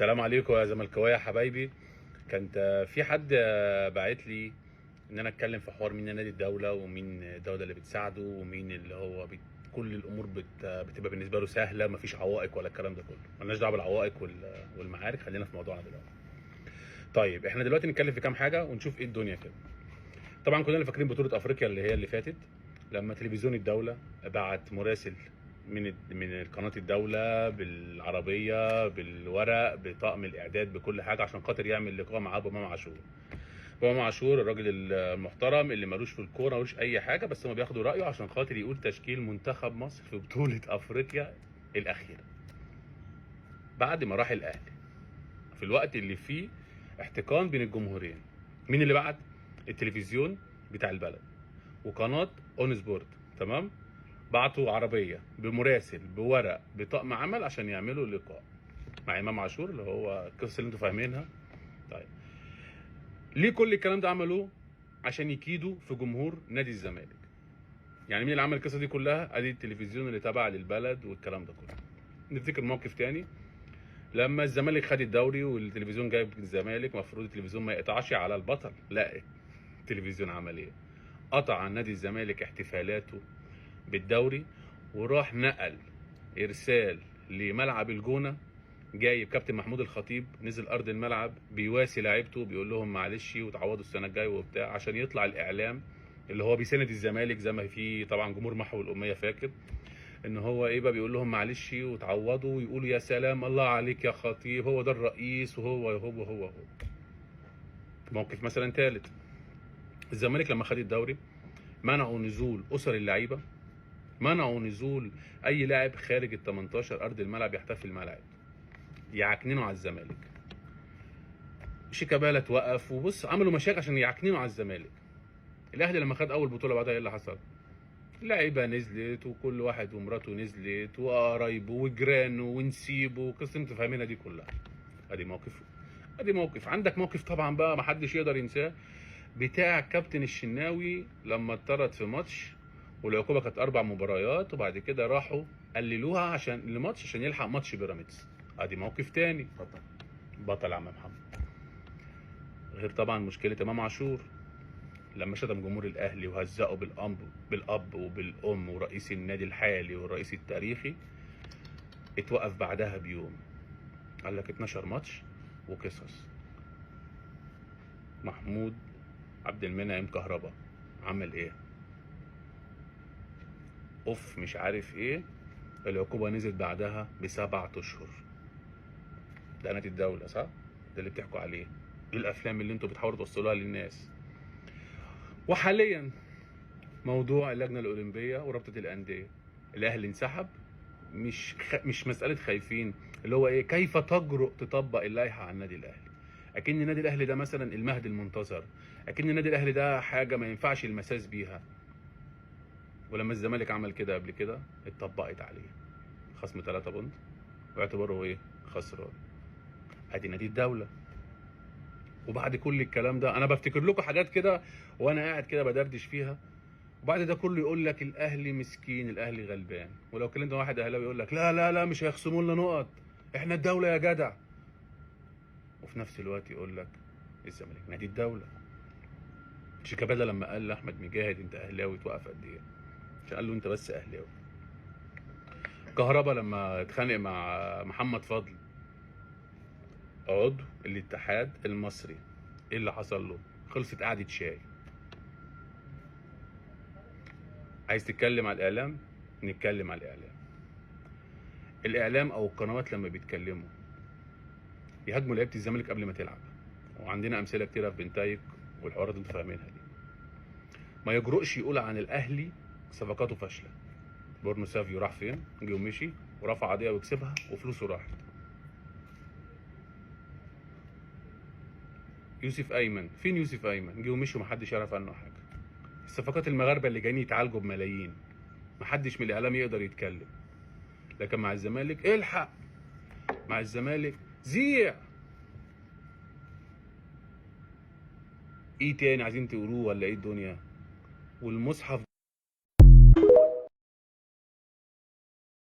السلام عليكم يا زملكاويه يا حبايبي. كانت في حد باعت لي ان انا اتكلم في حوار مين نادي الدوله ومين الدوله اللي بتساعده ومين اللي هو كل الامور بتبقى بالنسبه له سهله، مفيش عوائق ولا الكلام ده كله. مالناش دعوه بالعوائق والمعارك، خلينا في موضوعنا دلوقتي. طيب احنا دلوقتي نتكلم في كام حاجه ونشوف ايه الدنيا كده. طبعا كلنا فاكرين بطوله افريقيا اللي فاتت، لما تلفزيون الدوله بعت مراسل من قناه الدوله بالعربيه بالورق بطقم الاعداد بكل حاجه عشان خاطر يعمل لقاء مع ابو امام عاشور. ابو امام عاشور الراجل المحترم اللي ملوش في الكوره ملوش اي حاجه، بس هم بياخدوا رايه عشان خاطر يقول تشكيل منتخب مصر في بطوله افريقيا الاخيره بعد ما راح الاهلي، في الوقت اللي فيه احتقان بين الجمهورين. مين اللي بعت؟ التلفزيون بتاع البلد وقناه اون سبورت، تمام؟ بعتوا عربيه بمراسل بورق بطقم عمل عشان يعملوا لقاء مع امام عاشور، اللي هو القصه اللي انتوا فاهمينها. طيب ليه كل الكلام ده عملوه؟ عشان يكيدوا في جمهور نادي الزمالك. يعني مين اللي عمل القصه دي كلها؟ ادي التلفزيون اللي تابع للبلد والكلام ده كله. نفتكر موقف تاني، لما الزمالك خد الدوري والتلفزيون جايب الزمالك، المفروض التلفزيون ما يقطعش على البطل، لا، التلفزيون عمل ايه؟ قطع عن نادي الزمالك احتفالاته بالدوري وراح نقل ارسال لملعب الجونه، جايب كابتن محمود الخطيب نزل ارض الملعب بيواسي لعيبته، بيقول لهم معلش وتعوضوا السنه الجايه وبتاع، عشان يطلع الاعلام اللي هو بيساند الزمالك زي ما في طبعا جمهور محو الاميه فاكر ان هو ايه بقى، بيقول لهم معلش وتعوضوا ويقولوا يا سلام الله عليك يا خطيب، هو ده الرئيس وهو. موقف مثلا ثالث، الزمالك لما خد الدوري منعوا نزول اسر اللعيبه، منعوا نزول اي لاعب خارج ال 18 ارض الملعب يحتفل مع لاعب، يعكننوا على الزمالك. شيكابالا توقف وبص عملوا مشاكل عشان يعكننوا على الزمالك. الاهلي لما خد اول بطوله بعدها ايه اللي حصل؟ اللعيبه نزلت وكل واحد ومراته نزلت وقرايبه وجيرانه ونسيبه وقصه انتوا فاهمينها دي كلها. ادي موقف عندك موقف طبعا بقى محدش يقدر ينساه، بتاع كابتن الشناوي لما اتطرد في ماتش والعقوبه كانت 4 مباريات، وبعد كده راحوا قللوها عشان الماتش عشان يلحق ماتش بيراميدز. ادي موقف تاني. بطل عم محمد. غير طبعا مشكله امام عاشور لما شتم جمهور الاهلي وهزقه بالاب وبالام ورئيس النادي الحالي والرئيس التاريخي، اتوقف بعدها بيوم. قال لك 12 ماتش وقصص. محمود عبد المنعم كهربا عمل ايه؟ اوف مش عارف ايه، العقوبه نزلت بعدها ب7 اشهر. ده نادي الدوله صح؟ ده اللي بتحكوا عليه. ايه الافلام اللي انتوا بتحاولوا توصلوها للناس؟ وحاليا موضوع اللجنه الاولمبيه ورابطه الانديه، الاهلي انسحب. مش مساله خايفين، اللي هو ايه، كيف تجرؤ تطبق اللائحه على النادي الاهلي؟ اكن النادي الاهلي ده مثلا المهدي المنتظر، اكن النادي الاهلي ده حاجه ما ينفعش المساس بيها. ولما الزمالك عمل كده قبل كده اتطبقت عليه خصم 3 بونت واعتبره ايه، خسران. ادي نادي الدوله. وبعد كل الكلام ده انا بفتكر لكم حاجات كده وانا قاعد كده بدردش فيها، وبعد ده كله يقول لك الاهلي مسكين، الاهلي غلبان. ولو كلمت واحد اهلاوي يقول لك لا لا لا مش هيخصموا لنا نقط، احنا الدوله يا جدع. وفي نفس الوقت يقول لك الزمالك نادي الدوله. شيكابالا لما قال لاحمد مجاهد انت اهلاوي توقف قد ايه؟ عشان قال له انت بس اهلاوي. كهربا لما اتخانق مع محمد فضل عضو الاتحاد المصري، ايه اللي حصل له؟ خلصت قعده شاي. عايز تتكلم على الاعلام؟ نتكلم على الاعلام. الاعلام او القنوات لما بيتكلموا يهاجموا لعيبه الزمالك قبل ما تلعب، وعندنا امثله كتيره في بنتايك والحوارات اللي انتوا فاهمينها دي. ما يجرؤش يقول عن الاهلي صفقاته فاشله. بورنو سافيو راح فين؟ جه ومشي ورفع قضيه وكسبها وفلوسه راحت. يوسف ايمن فين؟ يوسف ايمن جه ومشي ومحدش يعرف عنه حاجه. الصفقات المغاربه اللي جايين يتعالجوا بملايين محدش من الاعلام يقدر يتكلم. لكن مع الزمالك الحق، مع الزمالك زيع. ايه تاني عايزين تقولوه ولا ايه الدنيا؟ والمصحف